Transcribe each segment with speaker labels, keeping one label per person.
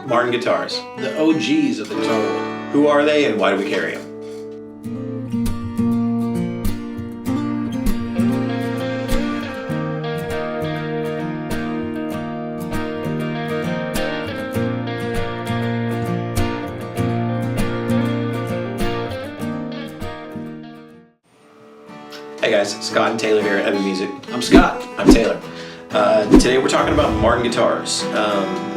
Speaker 1: Martin guitars.
Speaker 2: The OGs of the guitar world.
Speaker 1: Who are they and why do we carry them? Hey guys, Scott and Taylor here at Edmond Music.
Speaker 2: I'm Scott.
Speaker 1: I'm Taylor. Today we're talking about Martin guitars.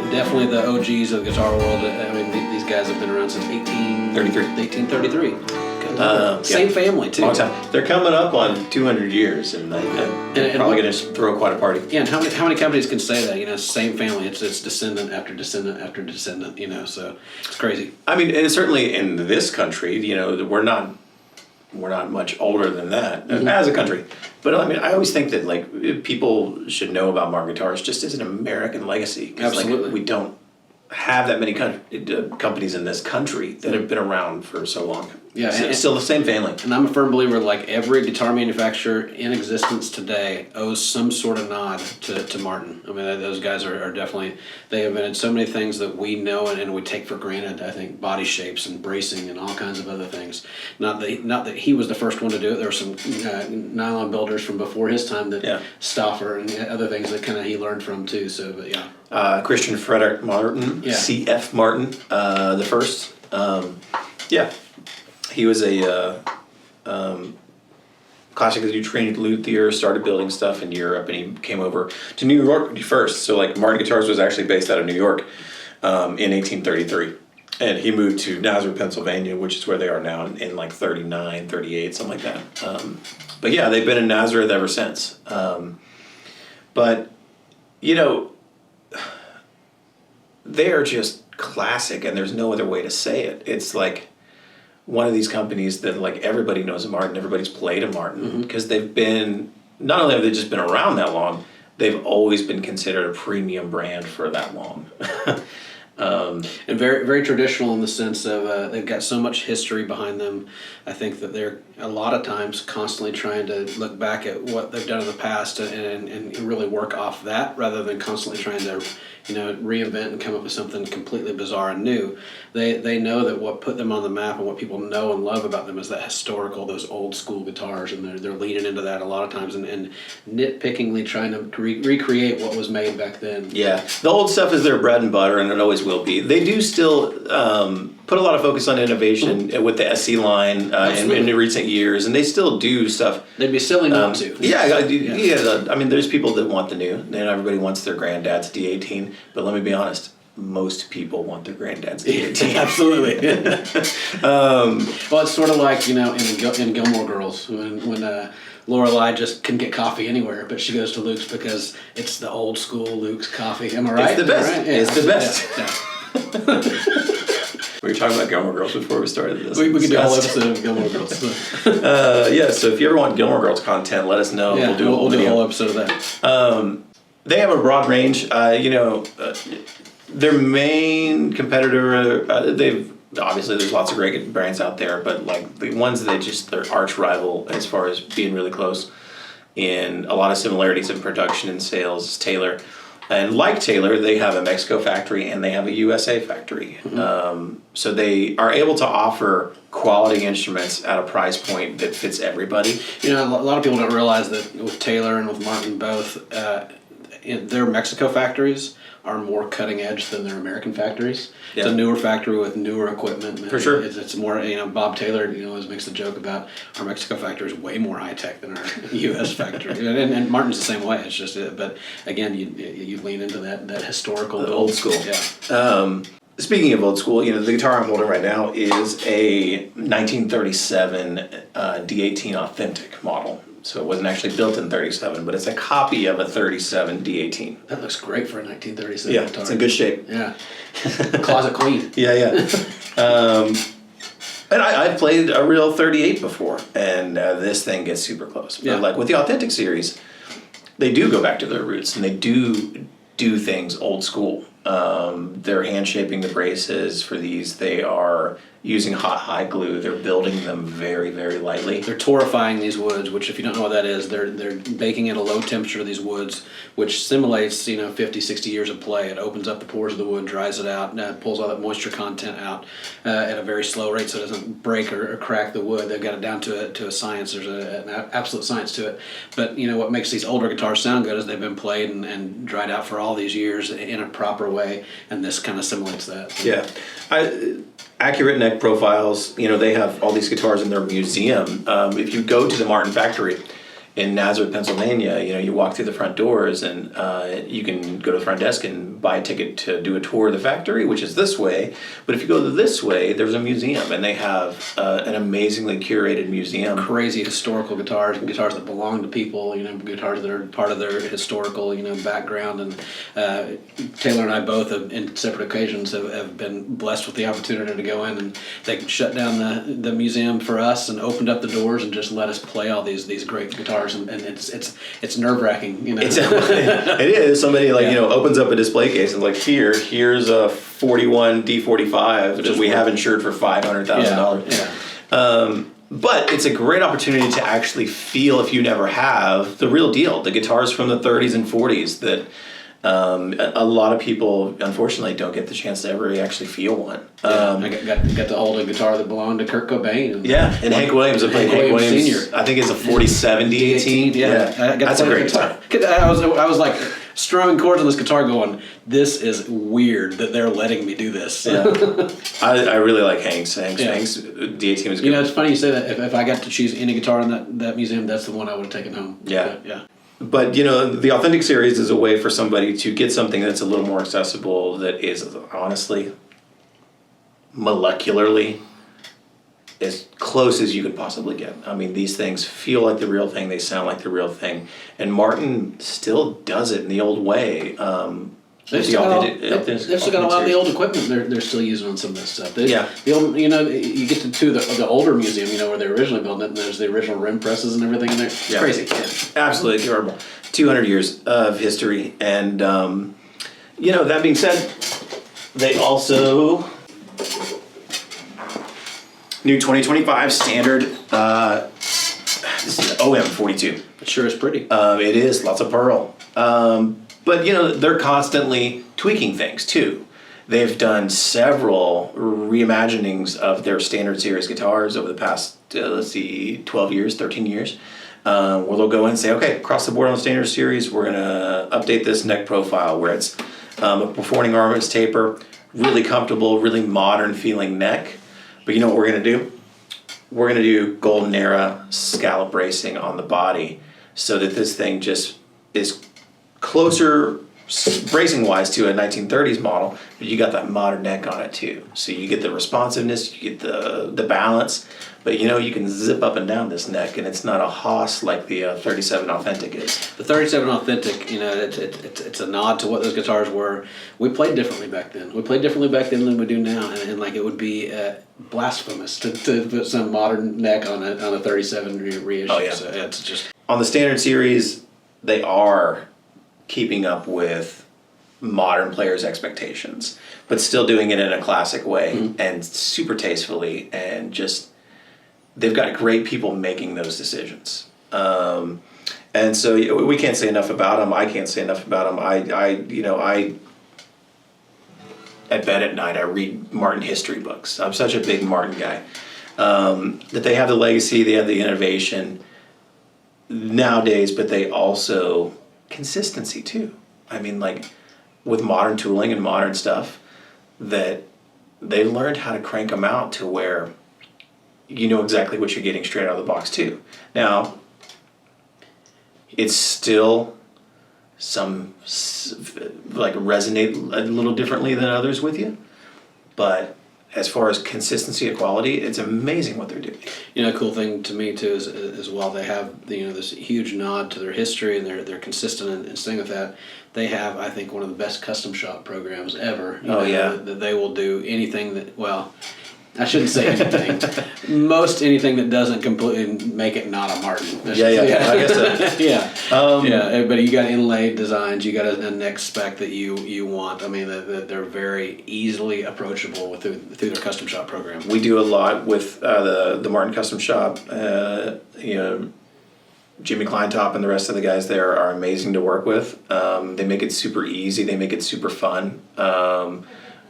Speaker 2: Definitely the OGs of the guitar world. I mean, these guys have been around since 1833. Same family, too.
Speaker 1: Long time. They're coming up on 200 years, and they're probably going to throw quite a party.
Speaker 2: Yeah, and how many companies can say that? You know, same family. It's descendant after descendant after descendant. You know, so it's crazy.
Speaker 1: I mean, and certainly in this country, you know, we're not much older than that as a country. But I mean, I always think that like people should know about Martin guitars just as an American legacy.
Speaker 2: Absolutely.
Speaker 1: Like, we don't have that many companies in this country that have been around for so long.
Speaker 2: Yeah,
Speaker 1: so it's still the same family.
Speaker 2: And I'm a firm believer, like every guitar manufacturer in existence today owes some sort of nod to Martin. I mean, those guys are definitely, they invented so many things that we know and we take for granted. I think body shapes and bracing and all kinds of other things. Not that he was the first one to do it. There were some nylon builders from before his time that Stauffer and other things that kind of he learned from too. So, but yeah.
Speaker 1: Christian Frederick Martin, C.F. Martin, the first. He was a classically trained luthier, started building stuff in Europe, and he came over to New York first. So like Martin Guitars was actually based out of New York in 1833. And he moved to Nazareth, Pennsylvania, which is where they are now in like 39, 38, something like that. But yeah, they've been in Nazareth ever since. But, you know, they are just classic, and there's no other way to say it. It's like one of these companies that like everybody knows a Martin, everybody's played a Martin, because they've been, not only have they just been around that long, they've always been considered a premium brand for that long.
Speaker 2: And very, very traditional in the sense of they've got so much history behind them. I think that they're a lot of times constantly trying to look back at what they've done in the past and really work off that rather than constantly trying to, you know, reinvent and come up with something completely bizarre and new. They know that what put them on the map and what people know and love about them is that historical, those old school guitars, and they're leaning into that a lot of times and nitpickingly trying to recreate what was made back then.
Speaker 1: Yeah, the old stuff is their bread and butter, and it always will be. They do still put a lot of focus on innovation with the SC line in recent years, and they still do stuff.
Speaker 2: They'd be silly not to.
Speaker 1: I mean, there's people that want the new, and everybody wants their granddad's D18, but let me be honest, most people want their granddad's D18.
Speaker 2: Absolutely. Well, it's sort of like, you know, in Gilmore Girls, when Lorelai just can get coffee anywhere, but she goes to Luke's because it's the old school Luke's coffee. Am I right?
Speaker 1: It's the best.
Speaker 2: Right? Yeah.
Speaker 1: It's the best. We were talking about Gilmore Girls before we started this.
Speaker 2: We could do a whole episode of Gilmore Girls.
Speaker 1: So if you ever want Gilmore Girls content, let us know.
Speaker 2: Yeah, we'll do a whole episode of that.
Speaker 1: They have a broad range. Their main competitor, obviously there's lots of great brands out there, but like the ones that they're arch rival as far as being really close in a lot of similarities in production and sales is Taylor. And like Taylor, they have a Mexico factory and they have a USA factory. So they are able to offer quality instruments at a price point that fits everybody.
Speaker 2: You know, a lot of people don't realize that with Taylor and with Martin both, their Mexico factories are more cutting edge than their American factories. Yeah. It's a newer factory with newer equipment.
Speaker 1: For sure.
Speaker 2: It's more, you know, Bob Taylor, you know, always makes the joke about our Mexico factory is way more high tech than our U.S. factory. and Martin's the same way. It's just, but again, you lean into that historical.
Speaker 1: The old school.
Speaker 2: Yeah.
Speaker 1: Speaking of old school, you know, the guitar I'm holding right now is a 1937 D18 Authentic model. So it wasn't actually built in 37, but it's a copy of a 37 D18.
Speaker 2: That looks great for a 1937
Speaker 1: guitar.
Speaker 2: Yeah,
Speaker 1: it's in good shape.
Speaker 2: Yeah. Closet queen.
Speaker 1: Yeah. And I've played a real 38 before, and this thing gets super close. But like with the Authentic series, they do go back to their roots, and they do things old school. They're hand shaping the braces for these. They are using hot high glue. They're building them very, very lightly.
Speaker 2: They're torrefying these woods, which if you don't know what that is, they're baking at a low temperature these woods, which simulates 50, 60 years of play. It opens up the pores of the wood, dries it out, and pulls all that moisture content out at a very slow rate, so it doesn't break or crack the wood. They've got it down to a science. There's an absolute science to it. But what makes these older guitars sound good is they've been played and dried out for all these years in a proper way, and this kind of simulates that.
Speaker 1: Yeah. Accurate neck profiles, they have all these guitars in their museum. If you go to the Martin factory in Nazareth, Pennsylvania, you walk through the front doors and you can go to the front desk and buy a ticket to do a tour of the factory, which is this way. But if you go this way, there's a museum, and they have an amazingly curated museum.
Speaker 2: Crazy historical guitars that belong to people, guitars that are part of their historical, background. And Taylor and I both, in separate occasions, have been blessed with the opportunity to go in, and they shut down the museum for us and opened up the doors and just let us play all these great guitars. And it's nerve-wracking,
Speaker 1: It is. Somebody opens up a display case and here's a 41 D45 that we have insured for $500,000. But it's a great opportunity to actually feel, if you never have, the real deal. The guitars from the 30s and 40s that a lot of people, unfortunately, don't get the chance to ever actually feel one.
Speaker 2: I got to hold a guitar that belonged to Kurt Cobain.
Speaker 1: And Hank Williams. I played Hank Williams Sr. I think it's a 47 D18. That's a great guitar.
Speaker 2: I was like strumming chords on this guitar going, this is weird that they're letting me do this.
Speaker 1: I really like Hank's. Hank's D18 was good.
Speaker 2: It's funny you say that. If I got to choose any guitar in that museum, that's the one I would have taken home.
Speaker 1: But the Authentic series is a way for somebody to get something that's a little more accessible, that is honestly molecularly as close as you could possibly get. I mean, these things feel like the real thing, they sound like the real thing, and Martin still does it in the old way.
Speaker 2: They've still got a lot of the old equipment they're still using on some of this stuff. The old, you get to the older museum, where they originally built it, and there's the original rim presses and everything in there. It's crazy. Yeah.
Speaker 1: Absolutely terrible. 200 years of history, and that being said, they also new 2025 standard. This is an OM42.
Speaker 2: It sure is pretty.
Speaker 1: It is lots of pearl. But they're constantly tweaking things too. They've done several reimaginings of their standard series guitars over the past 12 years, 13 years, where they'll go in and say, okay, across the board on the standard series, we're gonna update this neck profile where it's a performing armrest taper, really comfortable, really modern feeling neck. But you know what we're gonna do? We're gonna do golden era scallop bracing on the body so that this thing just is closer bracing wise to a 1930s model, but you got that modern neck on it too. So you get the responsiveness, you get the balance, but you can zip up and down this neck, and it's not a hoss like the 37 Authentic is.
Speaker 2: The 37 Authentic, it's a nod to what those guitars were. We played differently back then. We played differently back then than we do now, and it would be blasphemous to put some modern neck on a 37 reissue.
Speaker 1: Oh yeah.
Speaker 2: So it's just
Speaker 1: on the standard series, they are keeping up with modern players' expectations, but still doing it in a classic way and super tastefully, and just they've got great people making those decisions. And so we can't say enough about them. I can't say enough about them. I at bed at night I read Martin history books. I'm such a big Martin guy. That they have the legacy, they have the innovation nowadays, but they also consistency too. I mean, with modern tooling and modern stuff, that they've learned how to crank them out to where you know exactly what you're getting straight out of the box too. Now, it's still resonate a little differently than others with you, but as far as consistency of quality, it's amazing what they're doing.
Speaker 2: A cool thing to me too is as well, they have this huge nod to their history, and they're consistent in staying with that. They have, I think, one of the best custom shop programs ever. That they will do anything that I shouldn't say anything. Most anything that doesn't completely make it not a Martin.
Speaker 1: Yeah. I guess so.
Speaker 2: Yeah. But you got inlaid designs. You got a neck spec that you want. I mean, that they're very easily approachable through their custom shop program.
Speaker 1: We do a lot with the Martin Custom Shop. Jimmy Kleintop and the rest of the guys there are amazing to work with. They make it super easy. They make it super fun.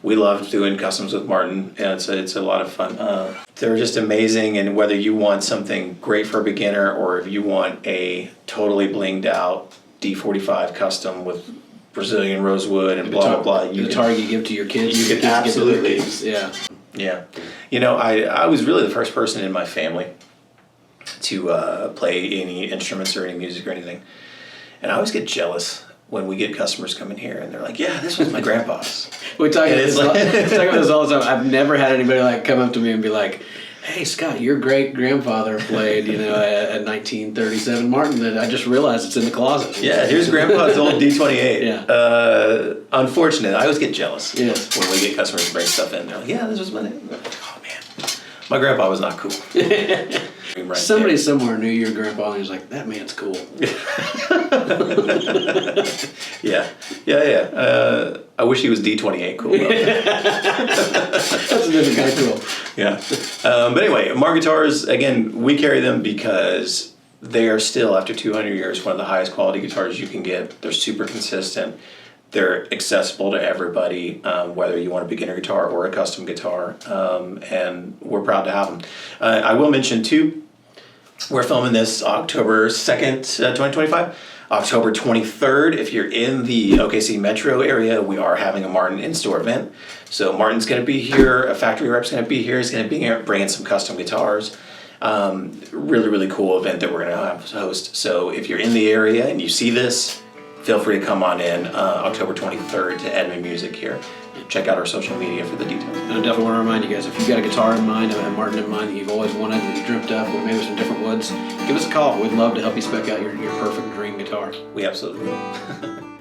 Speaker 1: We love doing customs with Martin, and it's a lot of fun. They're just amazing, and whether you want something great for a beginner or if you want a totally blinged out D45 custom with Brazilian rosewood and blah, blah, blah.
Speaker 2: The guitar you give to your kids.
Speaker 1: You can absolutely.
Speaker 2: Yeah.
Speaker 1: Yeah. I was really the first person in my family to play any instruments or any music or anything. And I always get jealous when we get customers coming here and they're like, yeah, this was my grandpa's.
Speaker 2: We talk about this all the time. I've never had anybody come up to me and be like, hey, Scott, your great grandfather played, a 1937 Martin that I just realized it's in the closet.
Speaker 1: Yeah, here's grandpa's old D28.
Speaker 2: Yeah.
Speaker 1: Unfortunate. I always get jealous
Speaker 2: yes.
Speaker 1: when we get customers to bring stuff in. They're like, yeah, this was my name. Like, oh, man. My grandpa was not cool. Right
Speaker 2: Somebody somewhere knew your grandpa and he was like, that man's cool.
Speaker 1: Yeah. I wish he was D28 cool.
Speaker 2: That's a different kind of cool.
Speaker 1: Yeah. But anyway, Martin guitars, again, we carry them because they are still, after 200 years, one of the highest quality guitars you can get. They're super consistent. They're accessible to everybody, whether you want a beginner guitar or a custom guitar, and we're proud to have them. I will mention, too, we're filming this October 2nd, 2025. October 23rd, if you're in the OKC metro area, we are having a Martin in-store event. So Martin's going to be here, a factory rep's going to be here. He's going to be here bringing some custom guitars. Really, really cool event that we're going to have to host. So if you're in the area and you see this, feel free to come on in October 23rd to Edmond Music here. Check out our social media for the details.
Speaker 2: And I definitely want to remind you guys, if you've got a guitar in mind, a Martin in mind that you've always wanted, that you dreamt up with maybe some different woods, give us a call. We'd love to help you spec out your perfect dream guitar.
Speaker 1: We absolutely will.